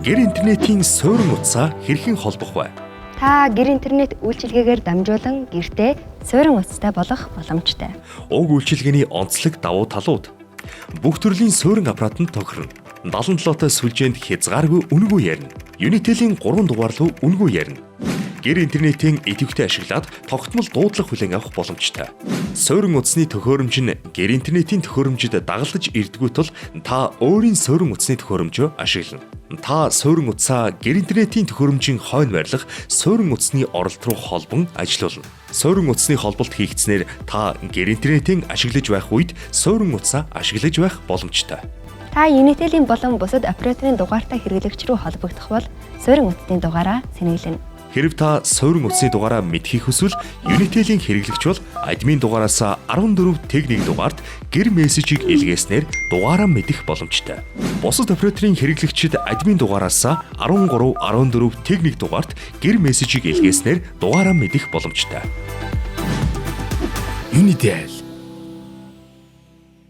Гэр интернетийн суурин утсаа хэрхэн холбох вэ? Та гэр интернет үйлчилгээгээр дамжуулан гэртээ суурин утастай болох боломжтой. Уг үйлчилгээний онцлог давуу талууд. Бүх төрлийн суурин аппаратанд тохирно. 77-той сүлжээнд хязгааргүй үнэгүй ярина. Unitel-ийн 3 дугаар руу үнэгүй ярина. Гэр интернетийн идэвхтэй ашиглаад тогтмол дуудлага хүлээн авах боломжтой. Суурин утасны төхөөрөмж нь гэр интернетийн төхөөрөмжөд дагалдаж ирдэггүй тул та өөрийн суурин утасны төхөөрөмжөө ашиглана. Та суурин утсаа гэр интернетийн төхөөрөмжийн хойно барилах суурин утасны оролт руу холбон ажилуулна. Суурин утасны холболт хийгдснээр та гэр интернетийн ашиглаж байх үед суурин утсаа ашиглаж байх боломжтой. Та Unitel-ийн болон бусад операторын дугаартай хэрэглэгч рүү холбогдох бол суурин утасны дугаараа сэнэглэнэ. Хэрэв та суурин утасны дугаараа мэдхийг хүсвэл Unitel-ийн хэрэглэгч бол админ дугаараас 14 техник дугаард гэр мессежийг илгээснээр дугаараа мэдэх боломжтой. Бусад операторын хэрэглэгчид админ дугаараас 13, 14 техник дугаард гэр мессежийг илгээснээр дугаараа мэдэх боломжтой. Unitel